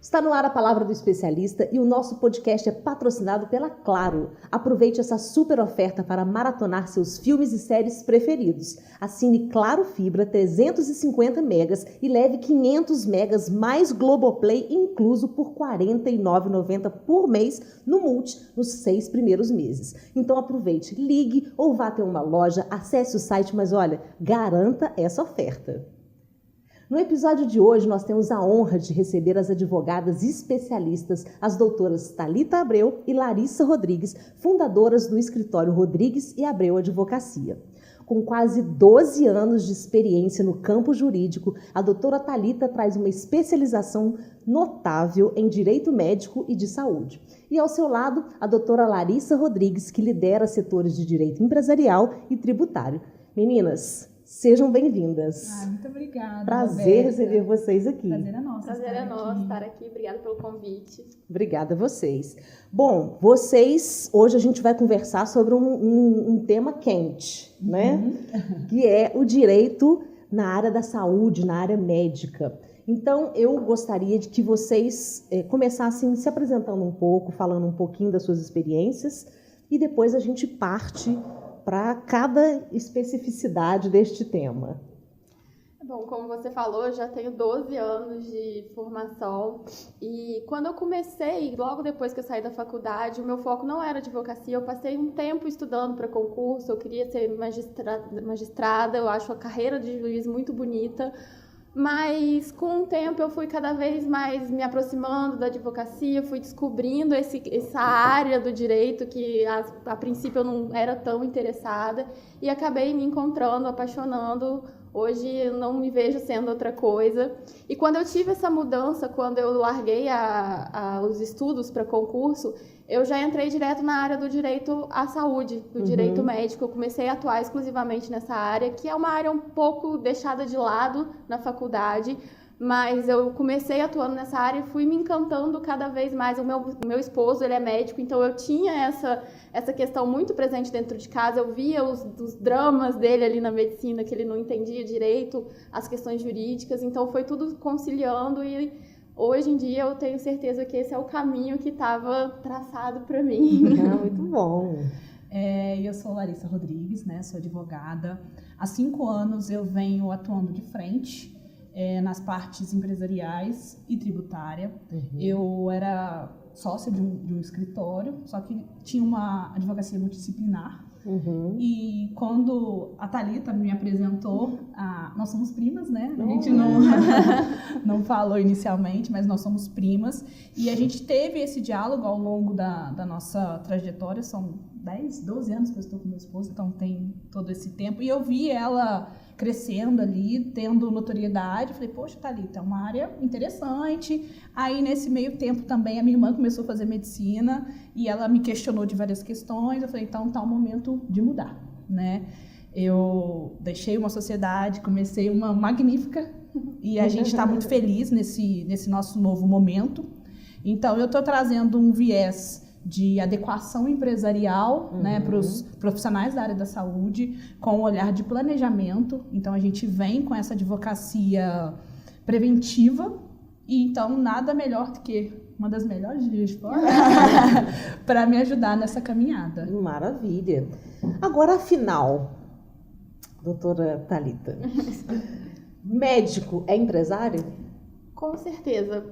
Está no ar a Palavra do Especialista e o nosso podcast é patrocinado pela Claro. Aproveite essa super oferta para maratonar seus filmes e séries preferidos. Assine Claro Fibra 350 megas e leve 500 megas mais Globoplay incluso por R$ 49,90 por mês no Multi nos 6 primeiros meses. Então aproveite, ligue ou vá até uma loja, acesse o site, mas olha, garanta essa oferta. No episódio de hoje, nós temos a honra de receber as advogadas especialistas, as doutoras Thalita Abreu e Larissa Rodrigues, fundadoras do escritório Rodrigues e Abreu Advocacia. Com quase 12 anos de experiência no campo jurídico, a doutora Thalita traz uma especialização notável em direito médico e de saúde. E ao seu lado, a doutora Larissa Rodrigues, que lidera setores de direito empresarial e tributário. Meninas, sejam bem-vindas. Muito obrigada. Prazer receber vocês aqui. Prazer é nosso. Prazer é nosso estar aqui. Obrigada pelo convite. Obrigada a vocês. Bom, hoje a gente vai conversar sobre um tema quente, né? Que é o direito na área da saúde, na área médica. Então, eu gostaria de que vocês começassem se apresentando um pouco, falando um pouquinho das suas experiências e depois a gente parte para cada especificidade deste tema. Bom, como você falou, eu já tenho 12 anos de formação e quando eu comecei, logo depois que eu saí da faculdade, o meu foco não era advocacia, eu passei um tempo estudando para concurso, eu queria ser magistrada, eu acho a carreira de juiz muito bonita, mas com o tempo eu fui cada vez mais me aproximando da advocacia, fui descobrindo essa área do direito que a princípio eu não era tão interessada e acabei me encontrando, apaixonando. Hoje eu não me vejo sendo outra coisa. E quando eu tive essa mudança, quando eu larguei os estudos para concurso, eu já entrei direto na área do direito à saúde, do direito médico. Eu comecei a atuar exclusivamente nessa área, que é uma área um pouco deixada de lado na faculdade, mas eu comecei atuando nessa área e fui me encantando cada vez mais. O meu esposo, ele é médico, então eu tinha essa questão muito presente dentro de casa. Eu via os dramas dele ali na medicina, que ele não entendia direito, as questões jurídicas, então foi tudo conciliando e hoje em dia eu tenho certeza que esse é o caminho que estava traçado para mim. Muito bom. Eu sou Larissa Rodrigues, né? Sou advogada. Há 5 anos eu venho atuando de frente nas partes empresariais e tributária. Eu era sócia de um escritório, só que tinha uma advocacia multidisciplinar. E quando a Thalita me apresentou, nós somos primas, né? A gente não falou inicialmente, mas nós somos primas. E a gente teve esse diálogo ao longo da nossa trajetória. São 12 anos que eu estou com meu esposo, então tem todo esse tempo. E eu vi ela crescendo ali, tendo notoriedade. Falei, poxa, Thalita, é uma área interessante. Aí, nesse meio tempo também, a minha irmã começou a fazer medicina e ela me questionou de várias questões. Eu falei, então tá o momento de mudar, né? Eu deixei uma sociedade, comecei uma magnífica e a gente está muito feliz nesse nosso novo momento. Então, eu estou trazendo um viés de adequação empresarial, né, para os profissionais da área da saúde, com um olhar de planejamento. Então, a gente vem com essa advocacia preventiva e, então, nada melhor do que uma das melhores dias para me ajudar nessa caminhada. Maravilha. Agora, afinal, doutora Thalita, médico é empresário? Com certeza.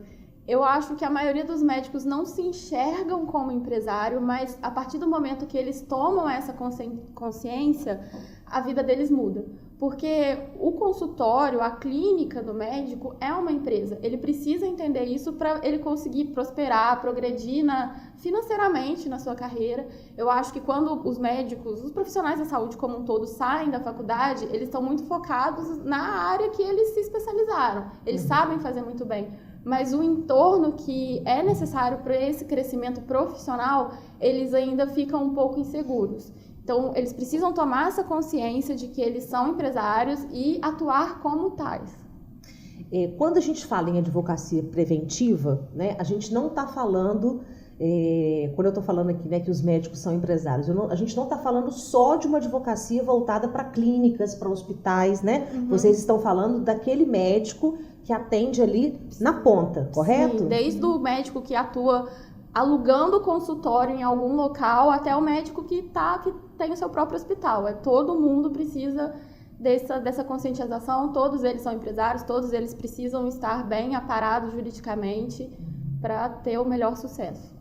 Eu acho que a maioria dos médicos não se enxergam como empresário, mas a partir do momento que eles tomam essa consciência, a vida deles muda. Porque o consultório, a clínica do médico é uma empresa. Ele precisa entender isso para ele conseguir prosperar, progredir financeiramente na sua carreira. Eu acho que quando os médicos, os profissionais da saúde como um todo saem da faculdade, eles estão muito focados na área que eles se especializaram. Eles sabem fazer muito bem. Mas o entorno que é necessário para esse crescimento profissional, eles ainda ficam um pouco inseguros. Então, eles precisam tomar essa consciência de que eles são empresários e atuar como tais. Quando a gente fala em advocacia preventiva, né, a gente não está falando quando eu estou falando aqui, né, que os médicos são empresários, a gente não está falando só de uma advocacia voltada para clínicas, para hospitais, né? Vocês estão falando daquele médico que atende ali na ponta, correto? Sim, desde o médico que atua alugando consultório em algum local até o médico que tem o seu próprio hospital. Todo mundo precisa dessa conscientização, todos eles são empresários, todos eles precisam estar bem aparados juridicamente para ter o melhor sucesso.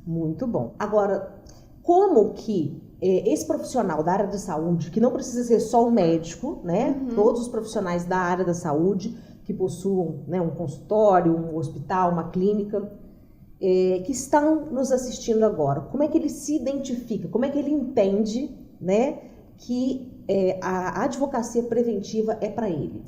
Muito bom. Agora, como que esse profissional da área da saúde, que não precisa ser só um médico, né? Todos os profissionais da área da saúde que possuam, né, um consultório, um hospital, uma clínica, que estão nos assistindo agora, como é que ele se identifica, como é que ele entende, né, que a advocacia preventiva é para ele?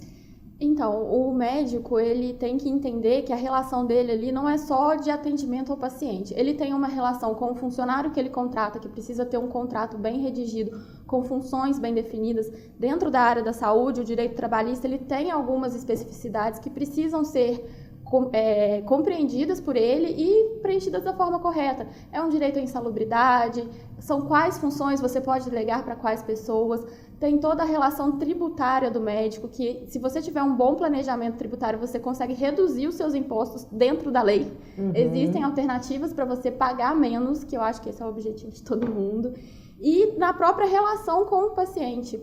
Então, o médico, ele tem que entender que a relação dele ali não é só de atendimento ao paciente. Ele tem uma relação com o funcionário que ele contrata, que precisa ter um contrato bem redigido, com funções bem definidas. Dentro da área da saúde, o direito trabalhista, ele tem algumas especificidades que precisam ser compreendidas por ele e preenchidas da forma correta. É um direito à insalubridade, são quais funções você pode delegar para quais pessoas, tem toda a relação tributária do médico, que se você tiver um bom planejamento tributário, você consegue reduzir os seus impostos dentro da lei. Existem alternativas para você pagar menos, que eu acho que esse é o objetivo de todo mundo. E na própria relação com o paciente.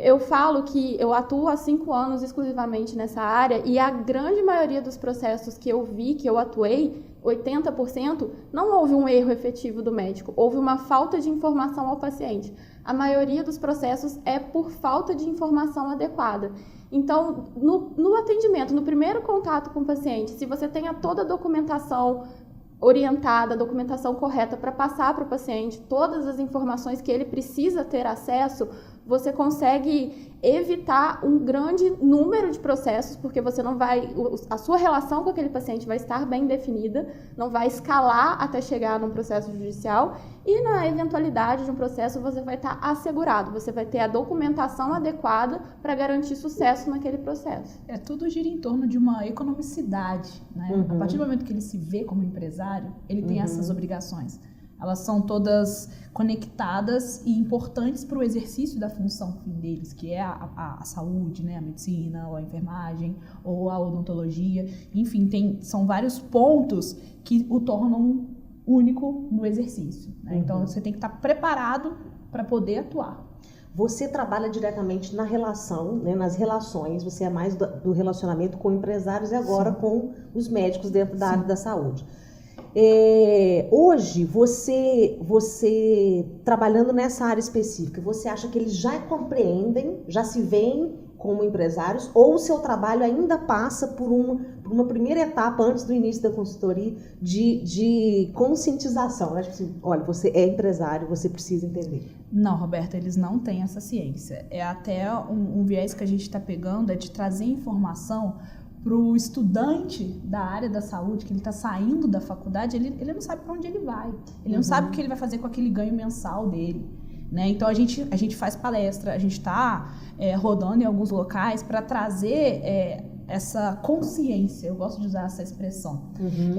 Eu falo que eu atuo há 5 anos exclusivamente nessa área e a grande maioria dos processos que eu vi, que eu atuei, 80%, não houve um erro efetivo do médico, houve uma falta de informação ao paciente. A maioria dos processos é por falta de informação adequada. Então, no atendimento, no primeiro contato com o paciente, se você tenha toda a documentação orientada, a documentação correta para passar para o paciente todas as informações que ele precisa ter acesso, você consegue evitar um grande número de processos, porque você não vai, a sua relação com aquele paciente vai estar bem definida, não vai escalar até chegar num processo judicial, e na eventualidade de um processo você vai estar assegurado, você vai ter a documentação adequada para garantir sucesso naquele processo. Tudo gira em torno de uma economicidade, né? A partir do momento que ele se vê como empresário, ele tem essas obrigações. Elas são todas conectadas e importantes para o exercício da função fim deles, que é a saúde, né? A medicina, ou a enfermagem, ou a odontologia. Enfim, são vários pontos que o tornam único no exercício, né? Então, você tem que estar preparado para poder atuar. Você trabalha diretamente na relação, né, nas relações, você é mais do relacionamento com empresários e agora com os médicos dentro da área da saúde. Hoje, você trabalhando nessa área específica, você acha que eles já compreendem, já se veem como empresários, ou o seu trabalho ainda passa por uma primeira etapa antes do início da consultoria de conscientização, né? Tipo assim, olha, você é empresário, você precisa entender. Não, Roberta, eles não têm essa ciência. É até um viés que a gente está pegando, é de trazer informação para o estudante da área da saúde, que ele está saindo da faculdade, ele não sabe para onde ele vai. Ele não sabe o que ele vai fazer com aquele ganho mensal dele, né? Então, a gente faz palestra, a gente está rodando em alguns locais para trazer essa consciência. Eu gosto de usar essa expressão.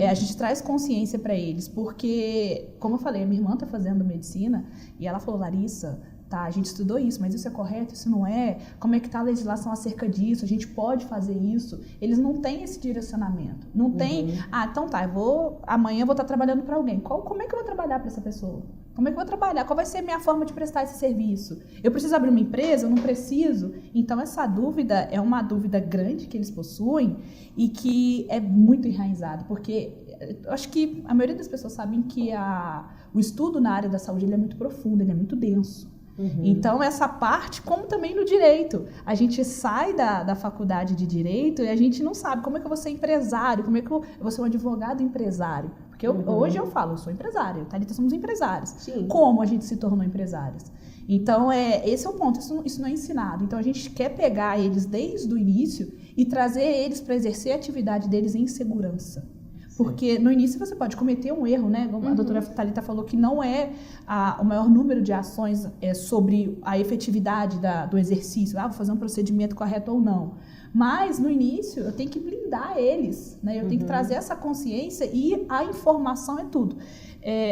A gente traz consciência para eles, porque, como eu falei, a minha irmã está fazendo medicina e ela falou, Larissa, tá, a gente estudou isso, mas isso é correto, isso não é? Como é que está a legislação acerca disso? A gente pode fazer isso? Eles não têm esse direcionamento. Não tem, então tá, amanhã eu vou estar trabalhando para alguém. Como é que eu vou trabalhar para essa pessoa? Como é que eu vou trabalhar? Qual vai ser a minha forma de prestar esse serviço? Eu preciso abrir uma empresa? Eu não preciso? Então, essa dúvida é uma dúvida grande que eles possuem e que é muito enraizada, porque eu acho que a maioria das pessoas sabem que o estudo na área da saúde ele é muito profundo, ele é muito denso. Então, essa parte, como também no direito, a gente sai da faculdade de direito e a gente não sabe como é que eu vou ser empresário, como é que eu vou ser um advogado empresário. Porque hoje eu falo, eu sou empresária, Thalita, somos empresários. Sim. Como a gente se tornou empresários? Então, esse é o ponto, isso não é ensinado. Então, a gente quer pegar eles desde o início e trazer eles para exercer a atividade deles em segurança. Porque no início você pode cometer um erro, né? A doutora Thalita falou que não é o maior número de ações sobre a efetividade do exercício. Vou fazer um procedimento correto ou não. Mas, no início, eu tenho que blindar eles, né? Eu tenho que trazer essa consciência e a informação é tudo.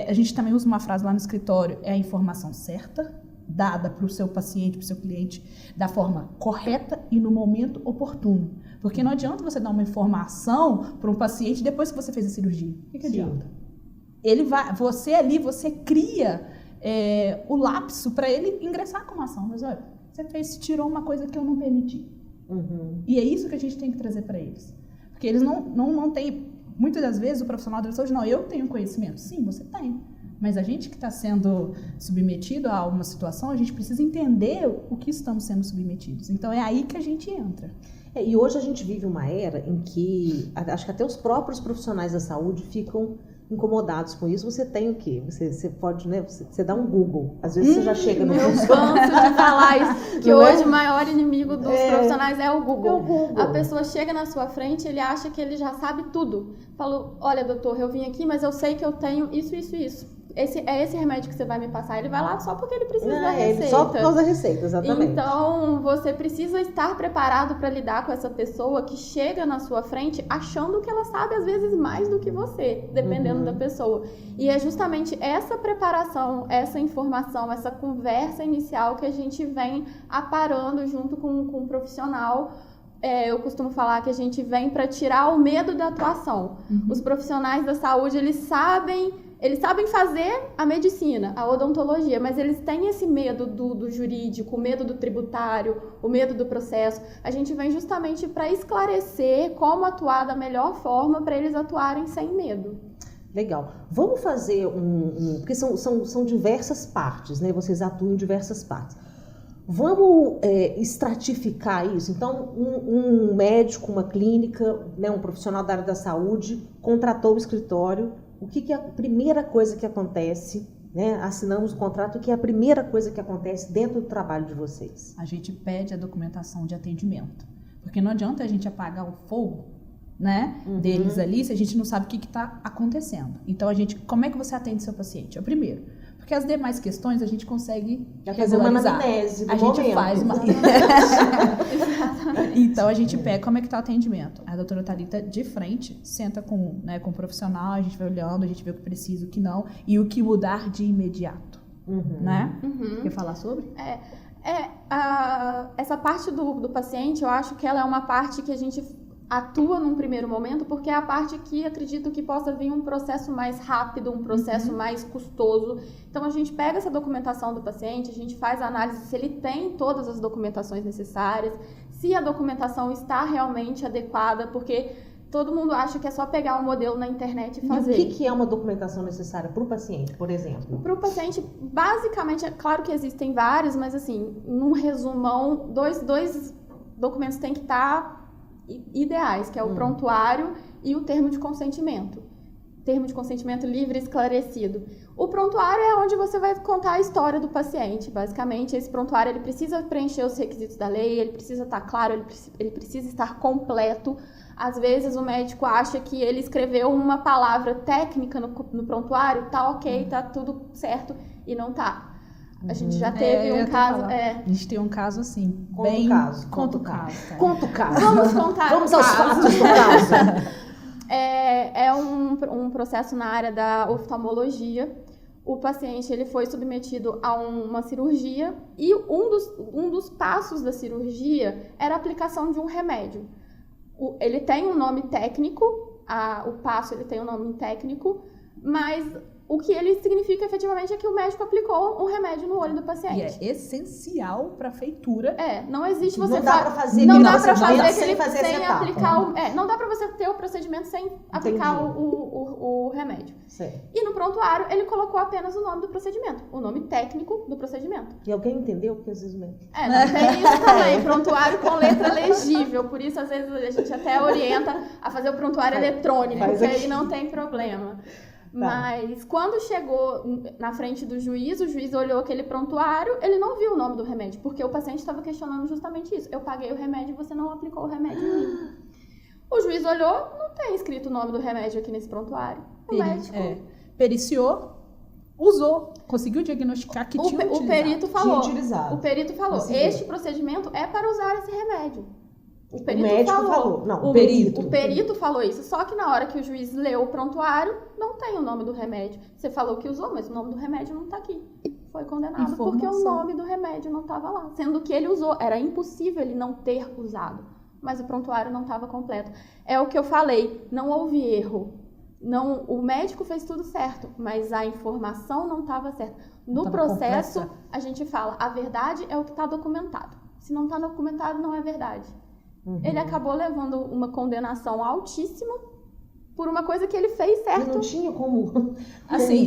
A gente também usa uma frase lá no escritório, é a informação certa, dada para o seu paciente, para o seu cliente, da forma correta e no momento oportuno. Porque não adianta você dar uma informação para um paciente depois que você fez a cirurgia. O que adianta? Você cria o lapso para ele ingressar com uma ação. Mas olha, você tirou uma coisa que eu não permiti. E é isso que a gente tem que trazer para eles. Porque eles não têm, muitas das vezes, o profissional da saúde, não, eu tenho conhecimento. Sim, você tem. Mas a gente que está sendo submetido a uma situação, a gente precisa entender o que estamos sendo submetidos. Então, é aí que a gente entra. E hoje a gente vive uma era em que, acho que até os próprios profissionais da saúde ficam incomodados com isso. Você tem o quê? Você pode, né? Você dá um Google. Às vezes você já chega no Eu canso de falar isso, que hoje o maior inimigo dos profissionais é o Google. A pessoa chega na sua frente, ele acha que ele já sabe tudo. Falou, olha, doutor, eu vim aqui, mas eu sei que eu tenho isso, isso, isso. É esse remédio que você vai me passar. Ele vai lá só porque ele precisa da receita. Só por causa da receita, exatamente. Então, você precisa estar preparado para lidar com essa pessoa que chega na sua frente achando que ela sabe, às vezes, mais do que você, dependendo da pessoa. E é justamente essa preparação, essa informação, essa conversa inicial que a gente vem aparando junto com o profissional. Eu costumo falar que a gente vem para tirar o medo da atuação. Os profissionais da saúde, eles sabem fazer a medicina, a odontologia, mas eles têm esse medo do jurídico, o medo do tributário, o medo do processo. A gente vem justamente para esclarecer como atuar da melhor forma para eles atuarem sem medo. Legal. Vamos fazer porque são diversas partes, né? Vocês atuam em diversas partes. Vamos estratificar isso. Então, um médico, uma clínica, né, um profissional da área da saúde contratou o escritório. O que é a primeira coisa que acontece, né? Assinamos o contrato, o que é a primeira coisa que acontece dentro do trabalho de vocês? A gente pede a documentação de atendimento. Porque não adianta a gente apagar o fogo, né, deles ali, se a gente não sabe o que está acontecendo. Então, como é que você atende seu paciente? É o primeiro. Porque as demais questões a gente consegue fazer uma anamnese do momento. Gente faz uma... Então, a gente pega como é que está o atendimento. A doutora Thalita, de frente, senta com o profissional, a gente vai olhando, a gente vê o que precisa, o que não, e o que mudar de imediato. Né? Quer falar sobre? Essa parte do paciente, eu acho que ela é uma parte que a gente atua num primeiro momento, porque é a parte que acredito que possa vir um processo mais rápido, um processo mais custoso. Então, a gente pega essa documentação do paciente, a gente faz a análise se ele tem todas as documentações necessárias, se a documentação está realmente adequada, porque todo mundo acha que é só pegar um modelo na internet e fazer. E o que é uma documentação necessária para o paciente, por exemplo? Para o paciente, basicamente, é claro que existem vários, mas assim, num resumão, dois documentos têm que estar ideais, que é o prontuário e o termo de consentimento. Termo de consentimento livre e esclarecido. O prontuário é onde você vai contar a história do paciente. Basicamente, esse prontuário ele precisa preencher os requisitos da lei, ele precisa estar claro, ele precisa estar completo. Às vezes o médico acha que ele escreveu uma palavra técnica no prontuário, tá ok, tá tudo certo, e não tá. A gente já teve um caso... A gente tem um caso assim, Conta o caso. Vamos contar. Vamos aos fatos do caso. É um processo na área da oftalmologia. O paciente ele foi submetido a uma cirurgia e um dos passos da cirurgia era a aplicação de um remédio. Ele tem um nome técnico, o passo ele tem um nome técnico, mas o que ele significa efetivamente é que o médico aplicou um remédio no olho do paciente. E é essencial para a feitura. Não existe você não dá para fazer sem aplicar não dá para você ter o procedimento sem aplicar o remédio. Certo. E no prontuário ele colocou apenas o nome do procedimento, o nome técnico do procedimento. E alguém entendeu? Porque às vezes não tem isso também, prontuário com letra legível, por isso às vezes a gente até orienta a fazer o prontuário eletrônico, porque aí não tem problema. Mas quando chegou na frente do juiz, o juiz olhou aquele prontuário, ele não viu o nome do remédio, porque o paciente estava questionando justamente isso. Eu paguei o remédio e você não aplicou o remédio em mim. O juiz olhou, não tem escrito o nome do remédio aqui nesse prontuário. O médico... periciou, usou, conseguiu diagnosticar que tinha utilizado. O perito falou, Tinha utilizado. o perito falou, Conseguiu. este procedimento é para usar esse remédio. O perito médico falou. Não, o perito. O perito falou isso, só que na hora que o juiz leu o prontuário, não tem o nome do remédio. Você falou que usou, mas o nome do remédio não tá aqui. Foi condenado porque o nome do remédio não estava lá. Sendo que ele usou, era impossível ele não ter usado. Mas o prontuário não estava completo. É o que eu falei, não houve erro. Não, o médico fez tudo certo, mas a informação não estava certa. No processo, completa. A gente fala, a verdade é o que está documentado. Se não está documentado, não é verdade. Ele acabou levando uma condenação altíssima por uma coisa que ele fez certo. E não tinha como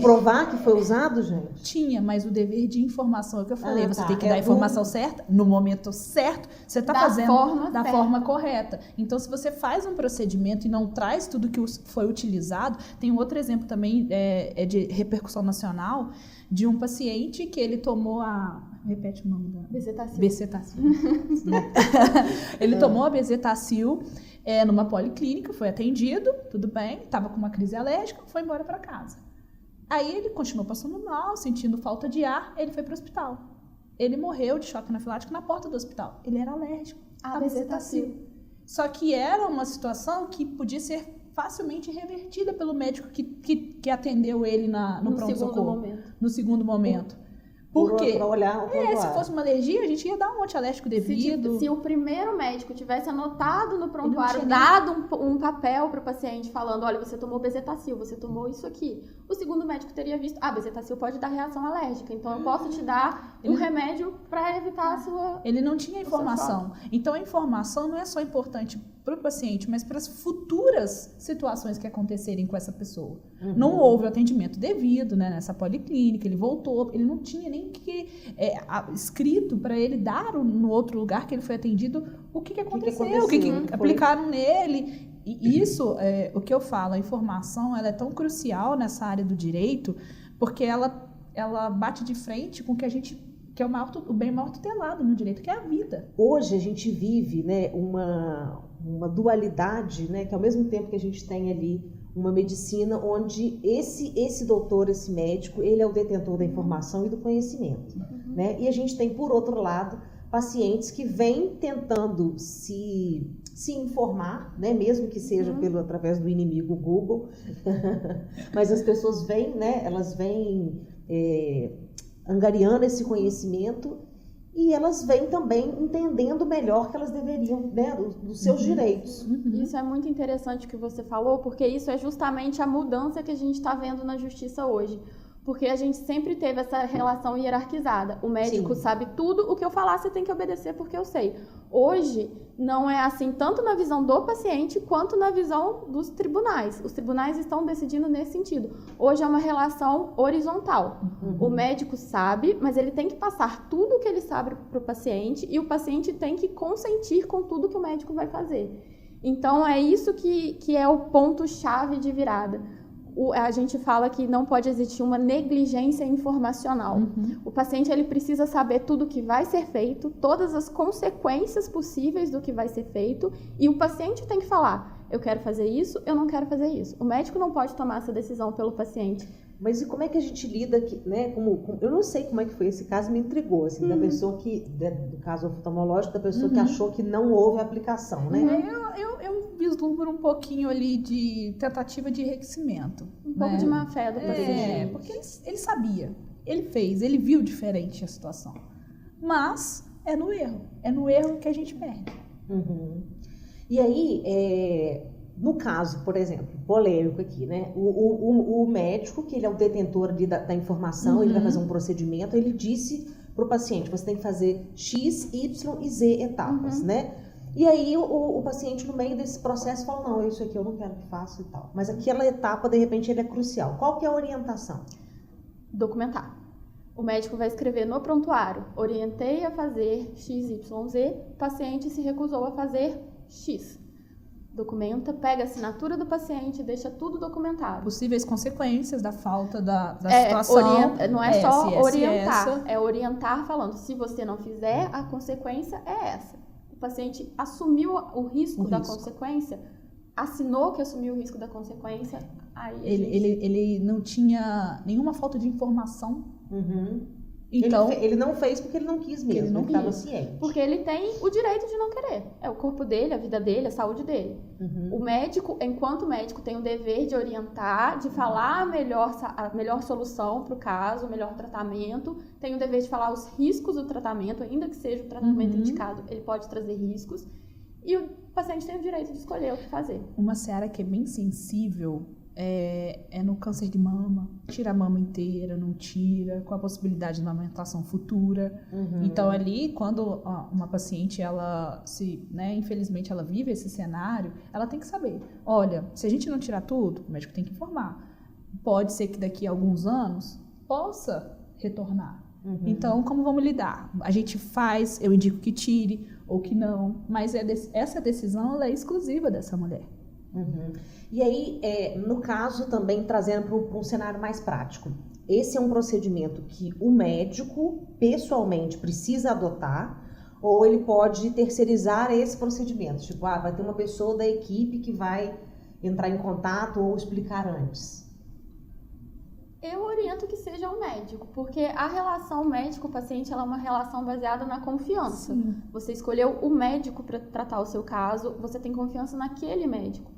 provar que foi usado, gente? Tinha, mas o dever de informação é o que eu falei. Você tem que dar a informação certa, no momento certo, você está fazendo da forma correta. Então, se você faz um procedimento e não traz tudo que foi utilizado, tem um outro exemplo também, é de repercussão nacional, de um paciente que ele tomou repete o nome da... Bezetacil. Ele tomou a Bezetacil numa policlínica, foi atendido, tudo bem, estava com uma crise alérgica, foi embora para casa. Aí ele continuou passando mal, sentindo falta de ar, ele foi para o hospital. Ele morreu de choque anafilático na porta do hospital. Ele era alérgico à Bezetacil. Só que era uma situação que podia ser facilmente revertida pelo médico que atendeu ele no pronto-socorro. No segundo momento. Por quê? Pra olhar se fosse uma alergia, a gente ia dar um antialérgico devido. Se o primeiro médico tivesse anotado no prontuário, dado um papel para o paciente falando, olha, você tomou Bezetacil, você tomou isso aqui. O segundo médico teria visto, Bezetacil pode dar reação alérgica, então eu posso te dar um remédio para evitar a sua... Ele não tinha informação. Então a informação não é só importante para o paciente, mas para as futuras situações que acontecerem com essa pessoa. Não houve o atendimento devido, né, nessa policlínica, ele voltou, ele não tinha nem escrito para ele dar no outro lugar que ele foi atendido o que aconteceu, o que aplicaram nele. E isso, o que eu falo, a informação ela é tão crucial nessa área do direito, porque ela bate de frente com o que a gente... que é o bem maior tutelado no direito, que é a vida. Hoje a gente vive, né, uma dualidade, né, que ao mesmo tempo que a gente tem ali uma medicina onde esse doutor, esse médico, ele é o detentor da informação e do conhecimento, né? E a gente tem, por outro lado, pacientes que vêm tentando se informar, né, mesmo que seja através do inimigo Google, mas as pessoas vêm, né, elas vêm angariando esse conhecimento e elas vêm também entendendo melhor que elas deveriam, né, dos seus direitos. Isso é muito interessante o que você falou, porque isso é justamente a mudança que a gente está vendo na justiça hoje. Porque a gente sempre teve essa relação hierarquizada. O médico sabe tudo, o que eu falar você tem que obedecer porque eu sei. Hoje, não é assim tanto na visão do paciente quanto na visão dos tribunais. Os tribunais estão decidindo nesse sentido. Hoje é uma relação horizontal. O médico sabe, mas ele tem que passar tudo o que ele sabe para o paciente e o paciente tem que consentir com tudo que o médico vai fazer. Então, é isso que é o ponto-chave de virada. A gente fala que não pode existir uma negligência informacional. O paciente ele precisa saber tudo o que vai ser feito, todas as consequências possíveis do que vai ser feito, e o paciente tem que falar, eu quero fazer isso, eu não quero fazer isso. O médico não pode tomar essa decisão pelo paciente. Mas e como é que a gente lida, né? Eu não sei como é que foi esse caso, me intrigou, assim, da pessoa do caso oftalmológico, da pessoa que achou que não houve aplicação, né? Eu vislumbro um pouquinho ali de tentativa de enriquecimento. Um pouco de má fé do paciente. Porque ele sabia, ele fez, ele viu diferente a situação. Mas é no erro que a gente perde. E aí, no caso, por exemplo, polêmico aqui, né? O médico, que ele é o detentor ali da informação, ele vai fazer um procedimento, ele disse para o paciente, você tem que fazer X, Y e Z etapas, né? E aí o paciente, no meio desse processo, fala, não, isso aqui eu não quero que faça e tal. Mas aquela etapa, de repente, ele é crucial. Qual que é a orientação? Documentar. O médico vai escrever no prontuário, orientei a fazer X, Y, Z, o paciente se recusou a fazer X. Documenta, pega a assinatura do paciente, deixa tudo documentado. Possíveis consequências da falta da situação. Não é só orientar, é orientar falando, se você não fizer, a consequência é essa. O paciente assumiu o risco da consequência, assinou que assumiu o risco da consequência, aí ele não tinha nenhuma falta de informação. Então, ele não fez porque ele não quis mesmo, ele não estava ciente. Porque ele tem o direito de não querer. É o corpo dele, a vida dele, a saúde dele. O médico, enquanto médico, tem o dever de orientar, de falar a melhor solução para o caso, o melhor tratamento. Tem o dever de falar os riscos do tratamento, ainda que seja o tratamento indicado, ele pode trazer riscos. E o paciente tem o direito de escolher o que fazer. Uma seara que é bem sensível é no câncer de mama. Tira a mama inteira, não tira, com a possibilidade de uma amamentação futura. Então ali, quando uma paciente, infelizmente ela vive esse cenário, ela tem que saber, olha, se a gente não tirar tudo, o médico tem que informar. Pode ser que daqui a alguns anos possa retornar. Então, como vamos lidar? A gente faz, eu indico que tire ou que não, mas essa decisão ela é exclusiva dessa mulher. E aí, no caso, também trazendo para um cenário mais prático, esse é um procedimento que o médico pessoalmente precisa adotar, ou ele pode terceirizar esse procedimento? Tipo, vai ter uma pessoa da equipe que vai entrar em contato ou explicar antes. Eu oriento que seja um médico, porque a relação médico-paciente ela é uma relação baseada na confiança. Sim. Você escolheu o médico para tratar o seu caso, você tem confiança naquele médico.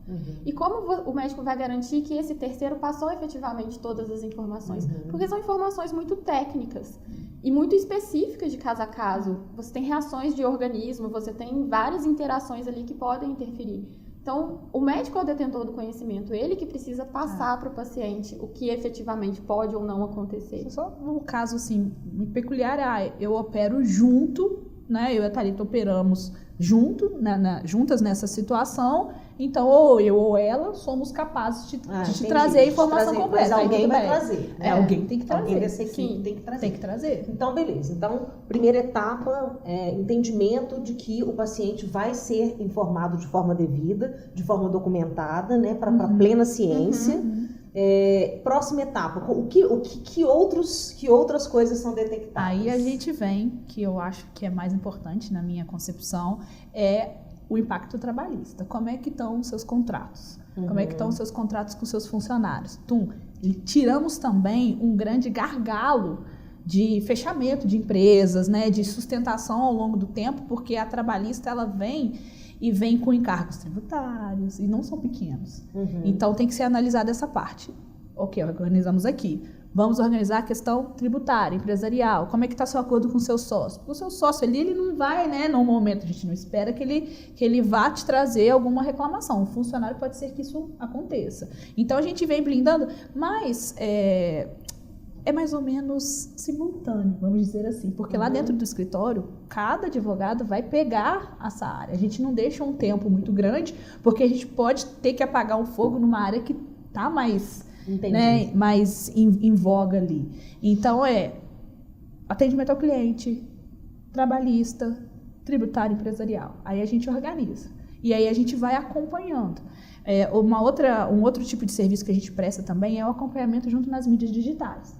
E como o médico vai garantir que esse terceiro passou efetivamente todas as informações? Porque são informações muito técnicas e muito específicas de caso a caso. Você tem reações de organismo, você tem várias interações ali que podem interferir. Então, o médico é o detentor do conhecimento, ele que precisa passar para o paciente o que efetivamente pode ou não acontecer. Só um caso, assim, muito peculiar, eu opero junto, né, eu e a Thalita operamos juntas nessa situação, então ou eu ou ela somos capazes de te trazer a informação completa. Mas alguém vai trazer. Né? Alguém tem que trazer. Alguém dessa equipe tem que trazer. Tem que trazer. Então, beleza. Então, primeira etapa é entendimento de que o paciente vai ser informado de forma devida, de forma documentada, né, para plena ciência. Próxima etapa, que outras coisas são detectadas? Aí a gente vem, que eu acho que é mais importante na minha concepção, é o impacto trabalhista. Como é que estão os seus contratos? Como é que estão os seus contratos com seus funcionários? Tiramos também um grande gargalo de fechamento de empresas, né, de sustentação ao longo do tempo, porque a trabalhista ela vem com encargos tributários, e não são pequenos. Então, tem que ser analisada essa parte. Ok, organizamos aqui. Vamos organizar a questão tributária, empresarial. Como é que está seu acordo com o seu sócio? Porque o seu sócio ali, ele não vai, né, num momento, a gente não espera que ele vá te trazer alguma reclamação. O funcionário pode ser que isso aconteça. Então, a gente vem blindando, mas é mais ou menos simultâneo, vamos dizer assim, porque lá dentro do escritório, cada advogado vai pegar essa área. A gente não deixa um tempo muito grande, porque a gente pode ter que apagar um fogo numa área que está mais, né, mais em voga ali. Então, atendimento ao cliente, trabalhista, tributário, empresarial. Aí a gente organiza. E aí a gente vai acompanhando. Um outro tipo de serviço que a gente presta também é o acompanhamento junto nas mídias digitais.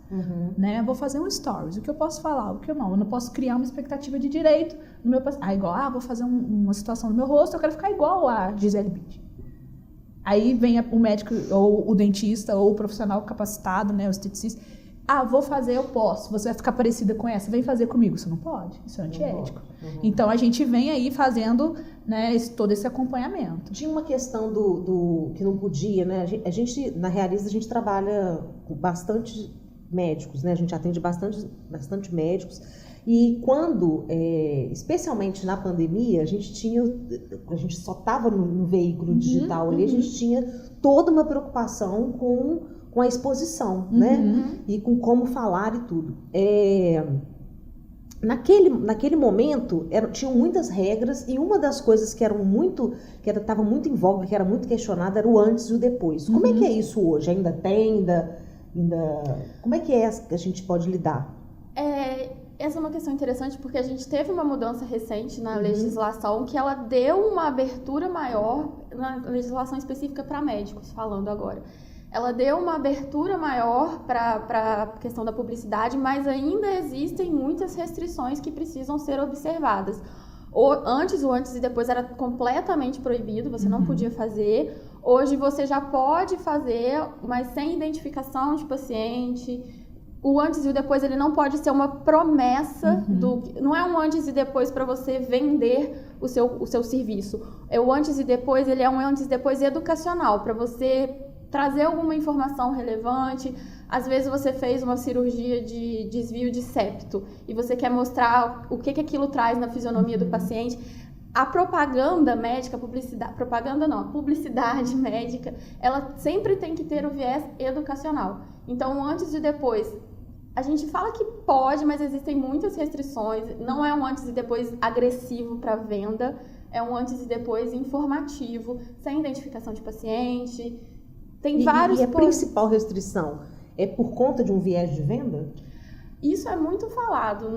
Né? Vou fazer um stories, o que eu posso falar, o que eu não. Eu não posso criar uma expectativa de direito no meu paciente. Vou fazer uma situação no meu rosto, eu quero ficar igual a Gisele Bündchen. Aí vem o médico, ou o dentista, ou o profissional capacitado, né, o esteticista. Vou fazer, eu posso. Você vai ficar parecida com essa, vem fazer comigo. Você não pode, isso é antiético. Então, a gente vem aí fazendo, né, todo esse acompanhamento. Tinha uma questão do que não podia, né? A gente, na Realiza, a gente trabalha com bastante médicos, né? A gente atende bastante médicos. E quando, especialmente na pandemia, a gente só estava no veículo digital ali, a gente tinha toda uma preocupação com a exposição, né? E com como falar e tudo. Naquele momento, tinham muitas regras, e uma das coisas que estava muito em voga, que era muito questionada, era o antes e o depois. Como é que é isso hoje? Ainda tem? Como é que a gente pode lidar? Essa é uma questão interessante, porque a gente teve uma mudança recente na legislação, que ela deu uma abertura maior, na legislação específica para médicos, falando agora. Ela deu uma abertura maior para a questão da publicidade, mas ainda existem muitas restrições que precisam ser observadas. Antes, o antes e depois era completamente proibido, você não podia fazer. Hoje você já pode fazer, mas sem identificação de paciente. O antes e o depois, ele não pode ser uma promessa, não é um antes e depois para você vender o seu serviço. O antes e depois, ele é um antes e depois educacional, para você trazer alguma informação relevante. Às vezes você fez uma cirurgia de desvio de septo e você quer mostrar o que aquilo traz na fisionomia do paciente. A propaganda médica, a publicidade médica, ela sempre tem que ter o viés educacional. Então, o antes e depois, a gente fala que pode, mas existem muitas restrições. Não é um antes e depois agressivo para venda, é um antes e depois informativo, sem identificação de paciente. Tem vários... E a principal restrição é por conta de um viés de venda? Isso é muito falado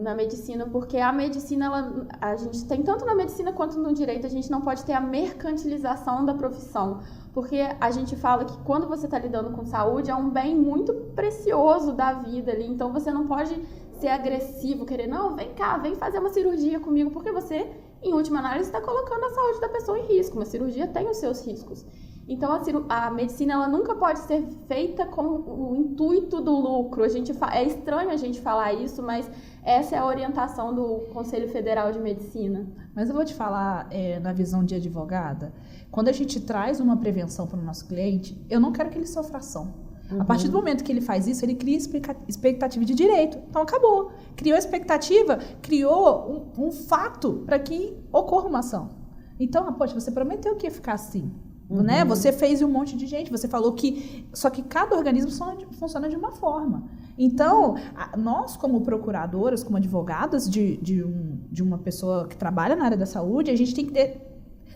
na medicina, porque a medicina, a gente tem tanto na medicina quanto no direito, a gente não pode ter a mercantilização da profissão, porque a gente fala que quando você está lidando com saúde é um bem muito precioso da vida ali, então você não pode ser agressivo, querer, não, vem cá, vem fazer uma cirurgia comigo, porque você, em última análise, está colocando a saúde da pessoa em risco, uma cirurgia tem os seus riscos. Então, a medicina ela nunca pode ser feita com o intuito do lucro. É estranho a gente falar isso, mas essa é a orientação do Conselho Federal de Medicina. Mas eu vou te falar, na visão de advogada, quando a gente traz uma prevenção para o nosso cliente, eu não quero que ele sofra ação. A partir do momento que ele faz isso, ele cria expectativa de direito. Então, acabou. Criou a expectativa, criou um fato para que ocorra uma ação. Então, poxa, você prometeu que ia ficar assim. Né? Você fez um monte de gente, você falou que... Só que cada organismo funciona de uma forma. Então, nós como procuradoras, como advogadas de uma pessoa que trabalha na área da saúde, a gente tem que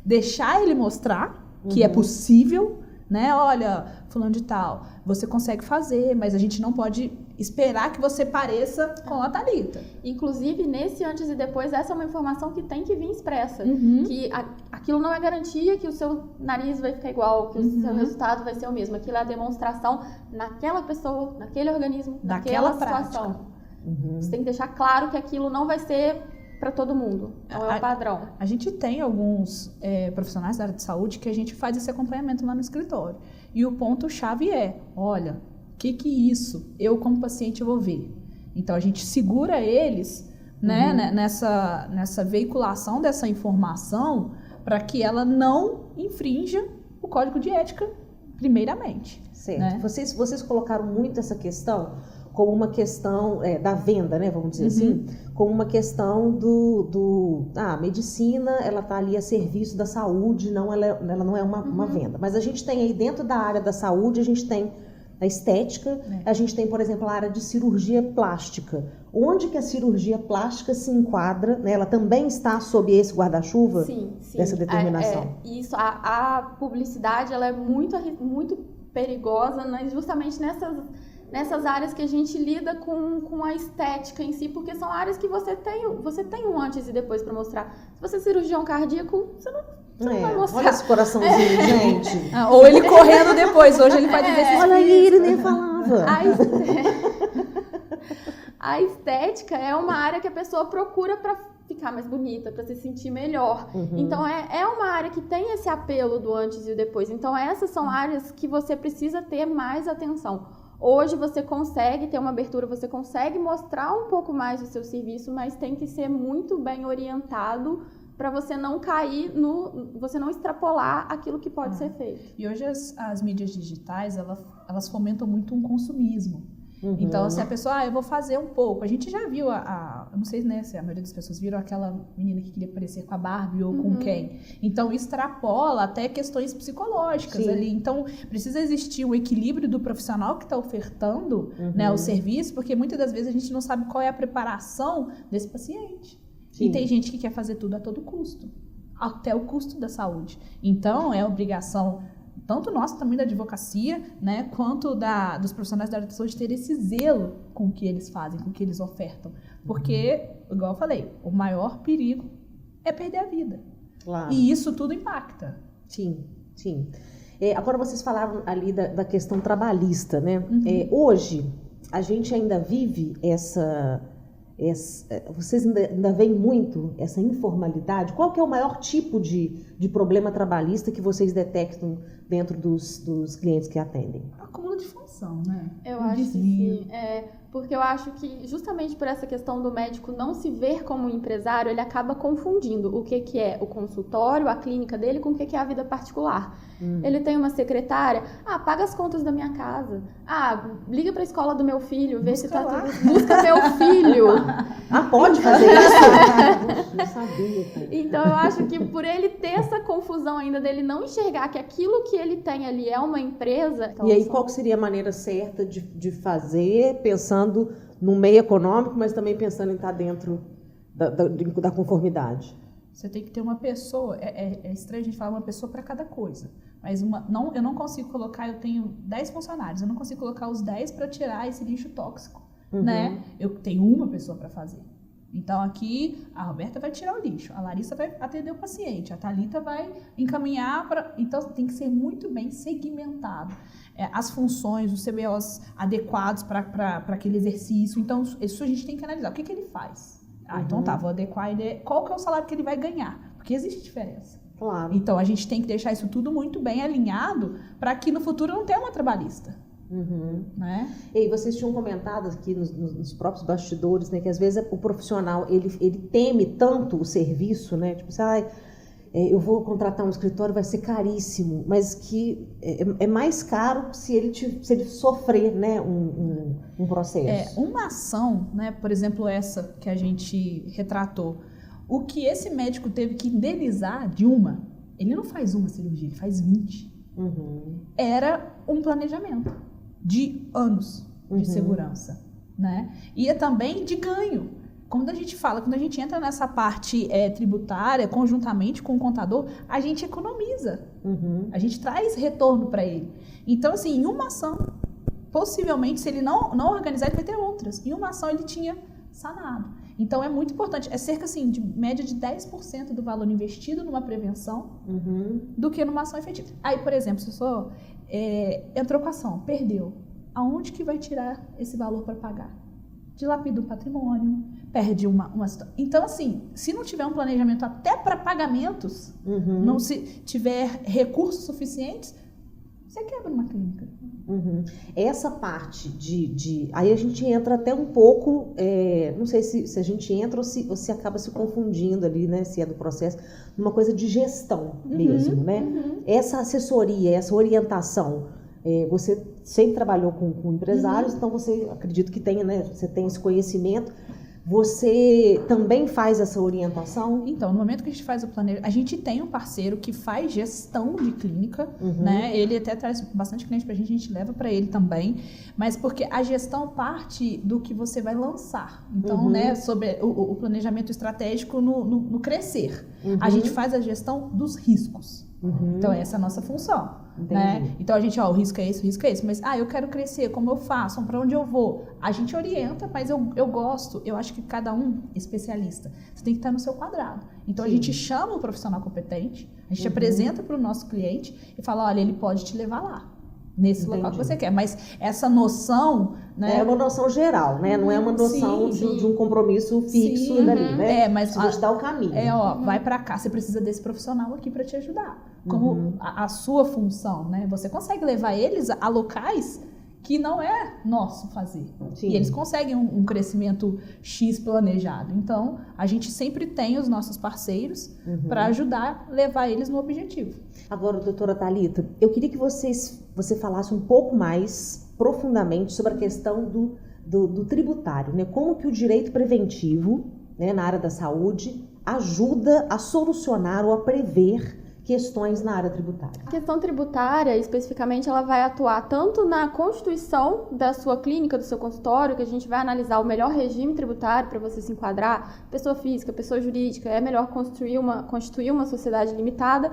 deixar ele mostrar que é possível, né? Olha, fulano de tal, você consegue fazer, mas a gente não pode esperar que você pareça com a Thalita. Inclusive, nesse antes e depois, essa é uma informação que tem que vir expressa. Que aquilo não é garantia que o seu nariz vai ficar igual, que o seu resultado vai ser o mesmo. Aquilo é a demonstração naquela pessoa, naquele organismo, naquela situação. Você tem que deixar claro que aquilo não vai ser para todo mundo, não é o padrão. A gente tem alguns profissionais da área de saúde que a gente faz esse acompanhamento lá no escritório. E o ponto-chave é, olha, o que isso eu como paciente vou ver? Então a gente segura eles, né, nessa veiculação dessa informação para que ela não infrinja o código de ética primeiramente. Certo. Né? Vocês colocaram muito essa questão como uma questão da venda, né, vamos dizer assim, como uma questão a medicina, ela está ali a serviço da saúde, ela não é uma venda. Mas a gente tem aí dentro da área da saúde, a gente tem a estética, a gente tem, por exemplo, a área de cirurgia plástica. Onde que a cirurgia plástica se enquadra, né? Ela também está sob esse guarda-chuva dessa determinação? Isso, a publicidade ela é muito, muito perigosa, né? Justamente nessas áreas que a gente lida com a estética em si, porque são áreas que você tem um antes e depois para mostrar. Se você é cirurgião cardíaco, você não vai mostrar. Olha esse coraçãozinho, gente. Ou ele correndo depois, hoje ele vai dizer olha aí, ele nem falava. A estética é uma área que a pessoa procura para ficar mais bonita, para se sentir melhor. Então, é uma área que tem esse apelo do antes e o depois. Então, essas são áreas que você precisa ter mais atenção. Hoje você consegue ter uma abertura, você consegue mostrar um pouco mais do seu serviço, mas tem que ser muito bem orientado para você não cair você não extrapolar aquilo que pode ser feito. E hoje as mídias digitais, elas fomentam muito um consumismo. Então, se a pessoa, eu vou fazer um pouco. A gente já viu, eu não sei, né, se a maioria das pessoas viram aquela menina que queria parecer com a Barbie ou com quem. Então, extrapola até questões psicológicas ali. Então, precisa existir um equilíbrio do profissional que está ofertando né, o serviço, porque muitas das vezes a gente não sabe qual é a preparação desse paciente. E tem gente que quer fazer tudo a todo custo, até o custo da saúde. Então, é obrigação tanto nossa também da advocacia, né, quanto dos profissionais da área de saúde ter esse zelo com o que eles fazem, com o que eles ofertam. Porque, igual eu falei, o maior perigo é perder a vida. Claro. E isso tudo impacta. Sim. Agora vocês falaram ali da questão trabalhista, né? Hoje, a gente ainda vive vocês ainda veem muito essa informalidade? Qual que é o maior tipo de problema trabalhista que vocês detectam dentro dos clientes que atendem? Acúmulo de função, né? Eu acho que sim. Porque eu acho que justamente por essa questão do médico não se ver como empresário, ele acaba confundindo o que é o consultório, a clínica dele, com o que é a vida particular. Ele tem uma secretária, paga as contas da minha casa, liga para a escola do meu filho, vê se tá tudo... Busca meu filho! Pode fazer isso? Não sabia. Então eu acho que por ele ter essa confusão ainda dele não enxergar que aquilo que ele tem ali é uma empresa... E aí qual que seria a maneira certa de fazer, pensando no meio econômico, mas também pensando em estar dentro da conformidade? Você tem que ter uma pessoa, é estranho a gente falar uma pessoa para cada coisa, mas eu não consigo colocar, eu tenho 10 funcionários, eu não consigo colocar os 10 para tirar esse lixo tóxico, né? Eu tenho uma pessoa para fazer. Então aqui a Roberta vai tirar o lixo, a Larissa vai atender o paciente, a Thalita vai encaminhar para... Então tem que ser muito bem segmentado. As funções, os CBOs adequados para aquele exercício. Então isso a gente tem que analisar. O que ele faz? Então vou adequar ele. Qual que é o salário que ele vai ganhar? Porque existe diferença. Claro. Então a gente tem que deixar isso tudo muito bem alinhado para que no futuro não tenha uma trabalhista. Né? E vocês tinham comentado aqui nos próprios bastidores, né, que às vezes o profissional ele teme tanto o serviço, né? Tipo assim, eu vou contratar um escritório, vai ser caríssimo, mas que é mais caro se ele sofrer, né, um processo. Uma ação, né, por exemplo, essa que a gente retratou, o que esse médico teve que indenizar ele não faz uma cirurgia, ele faz 20. Era um planejamento de anos de segurança, né? E também de ganho. Quando a gente entra nessa parte tributária, conjuntamente com o contador, a gente economiza. A gente traz retorno para ele. Então, assim, em uma ação, possivelmente, se ele não organizar, ele vai ter outras. Em uma ação, ele tinha sanado. Então, é muito importante. É cerca, assim, de média de 10% do valor investido numa prevenção do que numa ação efetiva. Aí, por exemplo, se entrou com a ação, perdeu. Aonde que vai tirar esse valor para pagar? Dilapida o patrimônio, perde uma situação. Então, assim, se não tiver um planejamento até para pagamentos, não se tiver recursos suficientes, você quebra uma clínica. Essa parte aí a gente entra até um pouco, não sei se a gente entra ou se acaba se confundindo ali, né, se é do processo, numa coisa de gestão mesmo, né? Essa assessoria, essa orientação, você sempre trabalhou com empresários, então você, acredito que tenha, né, você tem esse conhecimento. Você também faz essa orientação? Então, no momento que a gente faz o planejamento, a gente tem um parceiro que faz gestão de clínica, né? Ele até traz bastante cliente pra gente leva para ele também, mas porque a gestão parte do que você vai lançar. Então, né, sobre o planejamento estratégico no crescer. A gente faz a gestão dos riscos. Então, essa é a nossa função, né? Então, a gente, o risco é esse, mas, eu quero crescer, como eu faço, para onde eu vou? A gente orienta, mas eu gosto, eu acho que cada um especialista, você tem que estar no seu quadrado. Então, a gente chama o profissional competente, a gente apresenta para o nosso cliente e fala, olha, ele pode te levar lá. Nesse local que você quer, mas essa noção, né? É uma noção geral, né? Não é uma noção de um compromisso fixo dali, né? Mas você dá o caminho. Vai pra cá, você precisa desse profissional aqui para te ajudar. Como a sua função, né? Você consegue levar eles a locais que não é nosso fazer. E eles conseguem um crescimento X planejado. Então, a gente sempre tem os nossos parceiros para ajudar a levar eles no objetivo. Agora, doutora Thalita, eu queria que você falasse um pouco mais profundamente sobre a questão do tributário, né? Como que o direito preventivo, né, na área da saúde ajuda a solucionar ou a prever questões na área tributária. A questão tributária, especificamente, ela vai atuar tanto na constituição da sua clínica, do seu consultório, que a gente vai analisar o melhor regime tributário para você se enquadrar, pessoa física, pessoa jurídica, é melhor constituir uma sociedade limitada,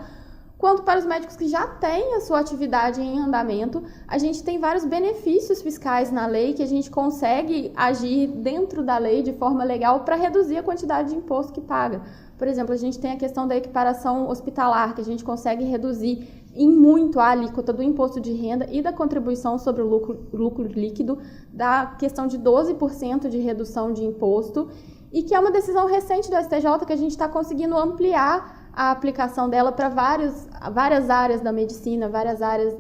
quanto para os médicos que já têm a sua atividade em andamento. A gente tem vários benefícios fiscais na lei que a gente consegue agir dentro da lei de forma legal para reduzir a quantidade de imposto que paga. Por exemplo, a gente tem a questão da equiparação hospitalar, que a gente consegue reduzir em muito a alíquota do imposto de renda e da contribuição sobre o lucro líquido, da questão de 12% de redução de imposto, e que é uma decisão recente do STJ que a gente está conseguindo ampliar a aplicação dela para várias áreas da medicina, várias áreas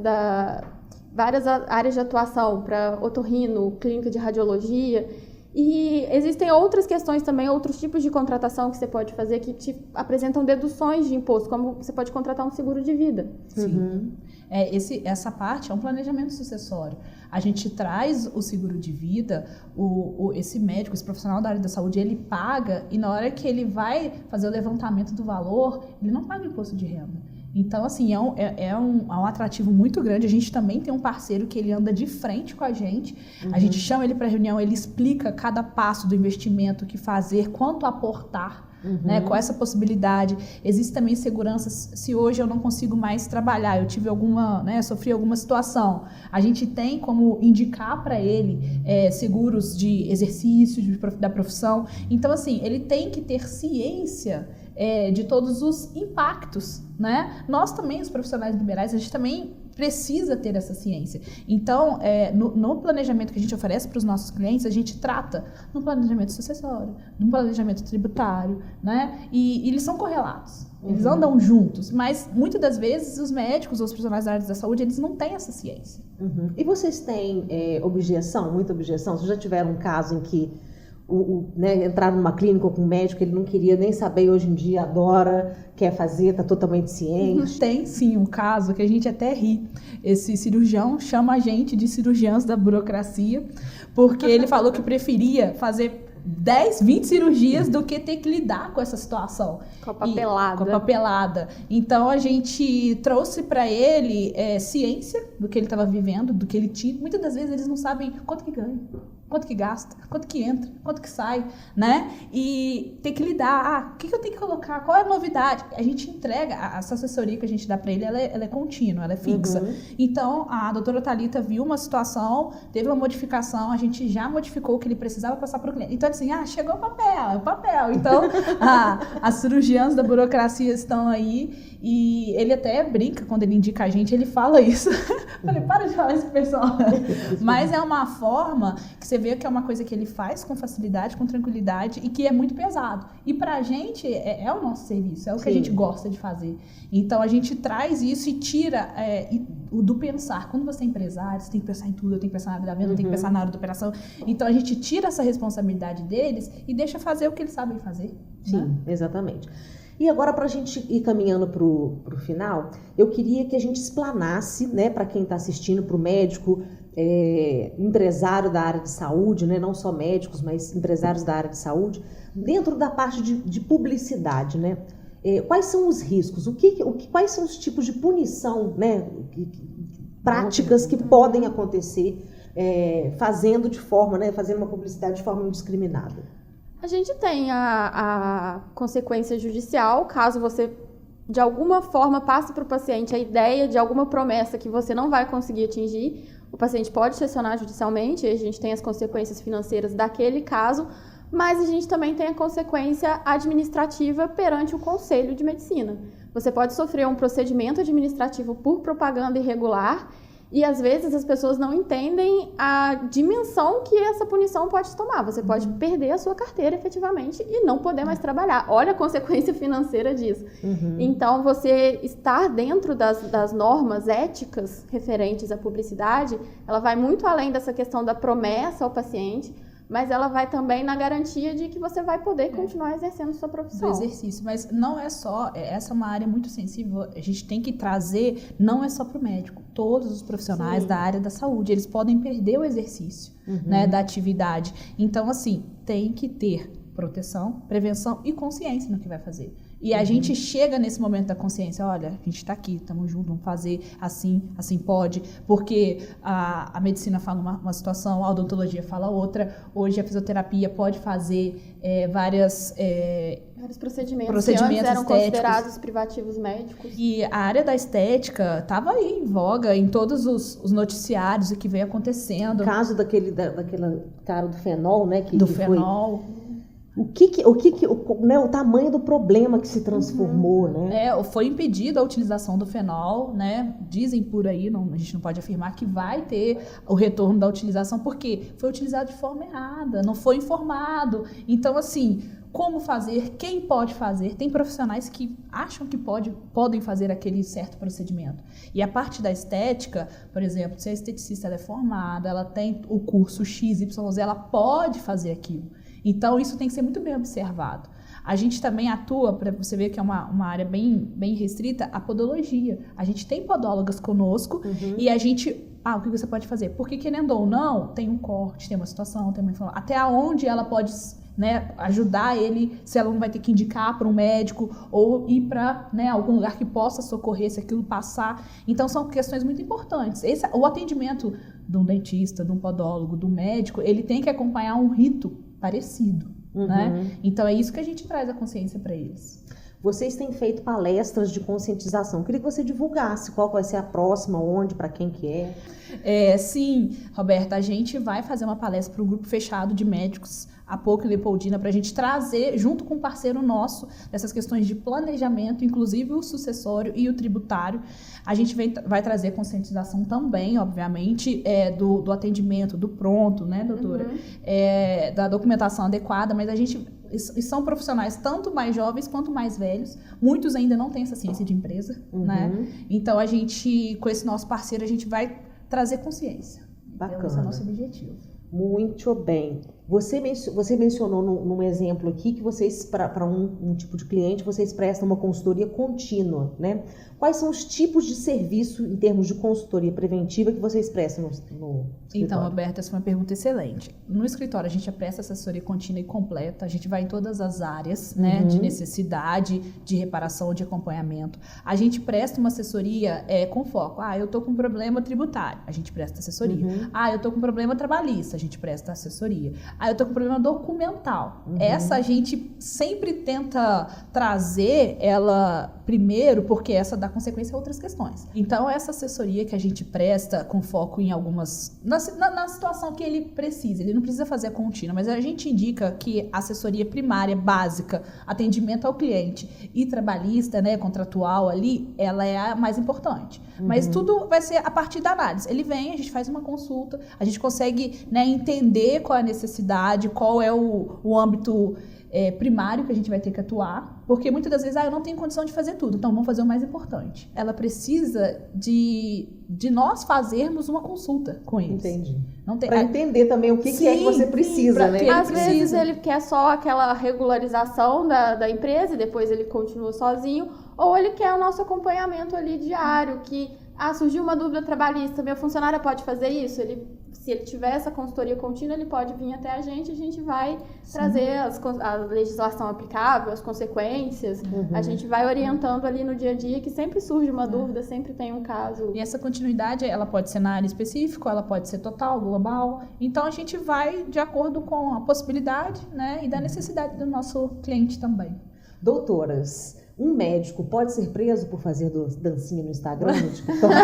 de atuação, para otorrino, clínica de radiologia. E existem outras questões também, outros tipos de contratação que você pode fazer que te apresentam deduções de imposto, como você pode contratar um seguro de vida. Sim. Essa parte é um planejamento sucessório. A gente traz o seguro de vida, esse médico, esse profissional da área da saúde, ele paga, e na hora que ele vai fazer o levantamento do valor, ele não paga imposto de renda. Então, assim, é um atrativo muito grande. A gente também tem um parceiro que ele anda de frente com a gente. A gente chama ele para reunião, ele explica cada passo do investimento, o que fazer, quanto aportar, né, com essa possibilidade. Existe também seguranças, se hoje eu não consigo mais trabalhar, eu tive sofri alguma situação, a gente tem como indicar para ele seguros de exercício, da profissão. Então, assim, ele tem que ter ciência de todos os impactos, né? Nós também, os profissionais liberais, a gente também precisa ter essa ciência. Então, no planejamento que a gente oferece para os nossos clientes, a gente trata no planejamento sucessório, no planejamento tributário, né? E eles são correlatos, eles andam juntos, mas muitas das vezes os médicos ou os profissionais da área da saúde, eles não têm essa ciência. E vocês têm objeção, muita objeção? Vocês já tiveram um caso em que entraram numa clínica com um médico, ele não queria nem saber, e hoje em dia adora, quer fazer, está totalmente ciente? Tem sim um caso que a gente até ri. Esse cirurgião chama a gente de cirurgiãos da burocracia, porque ele falou que preferia fazer 10, 20 cirurgias do que ter que lidar com essa situação. Com a papelada. Com a papelada. Então, a gente trouxe para ele ciência do que ele estava vivendo, do que ele tinha. Muitas das vezes eles não sabem quanto que ganha, quanto que gasta, quanto que entra, quanto que sai, né? E tem que lidar. O que eu tenho que colocar? Qual é a novidade? A gente entrega, essa assessoria que a gente dá para ele, ela é contínua, ela é fixa. Então, a doutora Thalita viu uma situação, teve uma modificação, a gente já modificou o que ele precisava passar para o cliente. Então, assim, chegou o papel. Então, as cirurgiãs da burocracia estão aí, e ele até brinca quando ele indica a gente, ele fala isso. Falei, para de falar isso pro pessoal. Mas é uma forma que você vê que é uma coisa que ele faz com facilidade, com tranquilidade, e que é muito pesado. E pra gente é o nosso serviço, é o que a gente gosta de fazer. Então a gente traz isso e tira do pensar. Quando você é empresário, você tem que pensar em tudo, eu tenho que pensar na vida da venda, eu tenho que pensar na hora da operação. Então a gente tira essa responsabilidade deles e deixa fazer o que eles sabem fazer. Sim, né? Exatamente. E agora, para a gente ir caminhando para o final, eu queria que a gente explanasse, né, para quem está assistindo, para o médico, empresário da área de saúde, né, não só médicos, mas empresários da área de saúde, dentro da parte de publicidade, né? Quais são os riscos? Quais são os tipos de punição, né, práticas que podem acontecer fazendo uma publicidade de forma indiscriminada? A gente tem a consequência judicial, caso você, de alguma forma, passe para o paciente a ideia de alguma promessa que você não vai conseguir atingir. O paciente pode questionar judicialmente, a gente tem as consequências financeiras daquele caso, mas a gente também tem a consequência administrativa perante o Conselho de Medicina. Você pode sofrer um procedimento administrativo por propaganda irregular, e às vezes as pessoas não entendem a dimensão que essa punição pode tomar. Você pode perder a sua carteira efetivamente e não poder mais trabalhar. Olha a consequência financeira disso. Então, você estar dentro das normas éticas referentes à publicidade, ela vai muito além dessa questão da promessa ao paciente, mas ela vai também na garantia de que você vai poder continuar exercendo sua profissão. Do exercício, mas não é só, essa é uma área muito sensível, a gente tem que trazer, não é só para o médico, todos os profissionais da área da saúde, eles podem perder o exercício, né, da atividade. Então, assim, tem que ter proteção, prevenção e consciência no que vai fazer. E a gente chega nesse momento da consciência, olha, a gente está aqui, estamos juntos, vamos fazer assim pode, porque a medicina fala uma situação, a odontologia fala outra, hoje a fisioterapia pode fazer vários procedimentos que antes eram considerados privativos médicos. E a área da estética estava aí em voga em todos os noticiários, o que veio acontecendo. O caso daquele cara do fenol, né? Fenol. O tamanho do problema que se transformou, né? Foi impedida a utilização do fenol, né? Dizem por aí, a gente não pode afirmar que vai ter o retorno da utilização, porque foi utilizado de forma errada, não foi informado. Então, assim, como fazer, quem pode fazer? Tem profissionais que acham que podem fazer aquele certo procedimento. E a parte da estética, por exemplo, se a esteticista ela é formada, ela tem o curso XYZ, ela pode fazer aquilo. Então, isso tem que ser muito bem observado. A gente também atua, para você ver que é uma área bem restrita, a podologia. A gente tem podólogas conosco e a gente... o que você pode fazer? Porque, querendo ou não, tem um corte, tem uma situação, tem uma informação. Até onde ela pode, né, ajudar ele, se ela não vai ter que indicar para um médico ou ir para, né, algum lugar que possa socorrer se aquilo passar. Então, são questões muito importantes. O atendimento de um dentista, de um podólogo, do médico, ele tem que acompanhar um rito parecido, né? Então é isso que a gente traz a consciência para eles. Vocês têm feito palestras de conscientização. Queria que você divulgasse qual vai ser a próxima, onde, para quem que é. Sim, Roberta, a gente vai fazer uma palestra para um grupo fechado de médicos, a POC e Leopoldina, para a gente trazer, junto com um parceiro nosso, dessas questões de planejamento, inclusive o sucessório e o tributário. A gente vai trazer conscientização também, obviamente, do atendimento, do pronto, né, doutora? Da documentação adequada, mas a gente... E são profissionais tanto mais jovens quanto mais velhos. Muitos ainda não têm essa ciência de empresa, né? Então, a gente, com esse nosso parceiro, a gente vai trazer consciência. Bacana. Esse é o nosso objetivo. Muito bem. Você mencionou num exemplo aqui que vocês, para um tipo de cliente, vocês prestam uma consultoria contínua, né? Quais são os tipos de serviço em termos de consultoria preventiva que vocês prestam no escritório? Então, Roberta, essa foi uma pergunta excelente. No escritório, a gente presta assessoria contínua e completa, a gente vai em todas as áreas, né, de necessidade, de reparação, de acompanhamento. A gente presta uma assessoria com foco. Eu estou com um problema tributário, a gente presta assessoria. Eu estou com um problema trabalhista, a gente presta assessoria. Eu estou com um problema documental. Essa a gente sempre tenta trazer ela primeiro, porque essa dá consequência a outras questões. Então, essa assessoria que a gente presta com foco em algumas... Na situação que ele precisa. Ele não precisa fazer a contínua, mas a gente indica que a assessoria primária, básica, atendimento ao cliente e trabalhista, né, contratual ali, ela é a mais importante. Mas tudo vai ser a partir da análise. Ele vem, a gente faz uma consulta, a gente consegue, né, entender qual é a necessidade, qual é o âmbito primário que a gente vai ter que atuar, porque muitas das vezes eu não tenho condição de fazer tudo, então vamos fazer o mais importante. Ela precisa de nós fazermos uma consulta com eles. Entendi. Para entender também o que é que você precisa, né? Às vezes ele quer só aquela regularização da empresa e depois ele continua sozinho, ou ele quer o nosso acompanhamento ali diário, que surgiu uma dúvida trabalhista, minha funcionária pode fazer isso? Se ele tiver essa consultoria contínua, ele pode vir até a gente vai trazer a legislação aplicável, as consequências, a gente vai orientando ali no dia a dia, que sempre surge uma dúvida, sempre tem um caso. E essa continuidade, ela pode ser na área específica, ela pode ser total, global, então a gente vai de acordo com a possibilidade, né, e da necessidade do nosso cliente também. Doutoras, um médico pode ser preso por fazer dancinha no Instagram, no TikTok?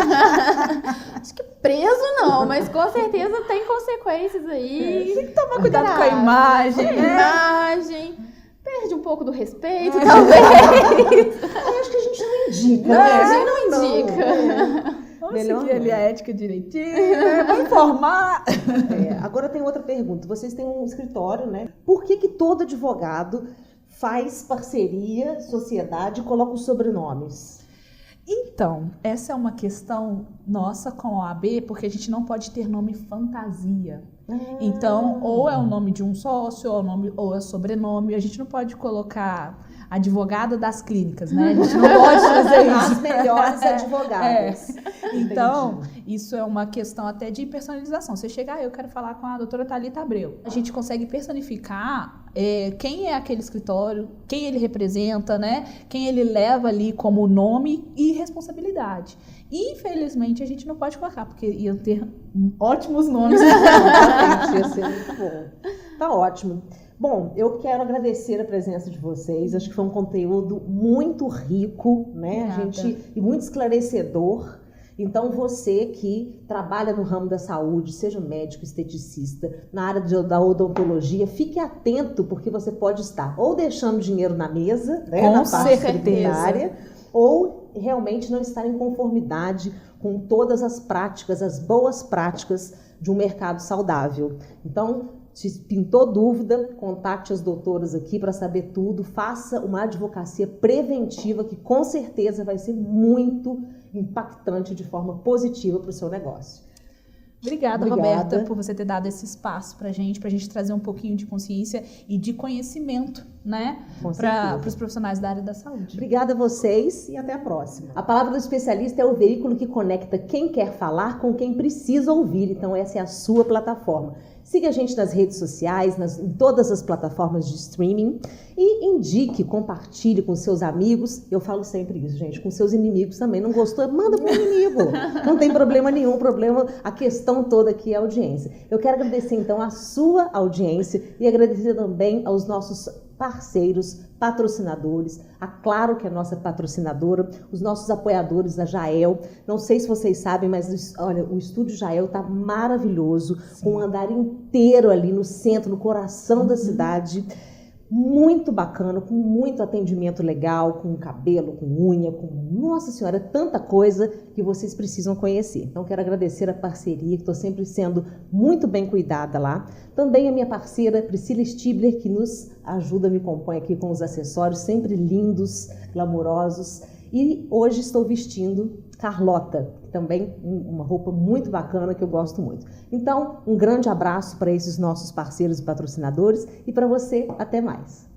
Acho que preso não, mas com certeza tem consequências aí. Tem que tomar cuidado com a imagem. Imagem. Perde um pouco do respeito, talvez. Acho que a gente não indica, né? A gente não indica. Vamos seguir ali a ética direitinho, né? Vamos informar. Agora tem outra pergunta. Vocês têm um escritório, né? Por que todo advogado faz parceria, sociedade e coloca os sobrenomes? Então, essa é uma questão nossa com a OAB, porque a gente não pode ter nome fantasia. Então, ou é o nome de um sócio, ou é sobrenome. A gente não pode colocar advogada das clínicas, né? A gente não pode fazer isso. As melhores advogadas. Então, isso é uma questão até de personalização. Você chega, eu quero falar com a doutora Thalita Abreu. A gente consegue personificar quem é aquele escritório, quem ele representa, né? Quem ele leva ali como nome e responsabilidade. Infelizmente, a gente não pode colocar, porque iam ter ótimos nomes. Ia ser muito bom. Tá ótimo. Bom, eu quero agradecer a presença de vocês. Acho que foi um conteúdo muito rico, né? E muito esclarecedor. Então, você que trabalha no ramo da saúde, seja médico, esteticista, na área da odontologia, fique atento, porque você pode estar ou deixando dinheiro na mesa, né, Com na parte certeza. tributária, ou realmente não estar em conformidade com todas as práticas, as boas práticas de um mercado saudável. Então, se pintou dúvida, contacte as doutoras aqui para saber tudo, faça uma advocacia preventiva que com certeza vai ser muito impactante de forma positiva para o seu negócio. Obrigada, Obrigada, Roberta, por você ter dado esse espaço pra gente trazer um pouquinho de consciência e de conhecimento, né, para os profissionais da área da saúde. Obrigada a vocês e até a próxima. A Palavra do Especialista é o veículo que conecta quem quer falar com quem precisa ouvir, então essa é a sua plataforma. Siga a gente nas redes sociais, em todas as plataformas de streaming e indique, compartilhe com seus amigos. Eu falo sempre isso, gente, com seus inimigos também. Não gostou? Manda para o inimigo. Não tem problema nenhum, a questão toda aqui é a audiência. Eu quero agradecer então a sua audiência e agradecer também aos nossos parceiros, patrocinadores, a Claro, que é a nossa patrocinadora, os nossos apoiadores da Jael. Não sei se vocês sabem, mas olha, o estúdio Jael está maravilhoso, com um andar inteiro ali no centro, no coração da cidade. Muito bacana, com muito atendimento legal, com cabelo, com unha, nossa senhora, tanta coisa que vocês precisam conhecer. Então quero agradecer a parceria, que estou sempre sendo muito bem cuidada lá. Também a minha parceira Priscila Stibler, que nos ajuda, me compõe aqui com os acessórios sempre lindos, glamourosos. E hoje estou vestindo Carlota, também uma roupa muito bacana que eu gosto muito. Então, um grande abraço para esses nossos parceiros e patrocinadores e para você, até mais.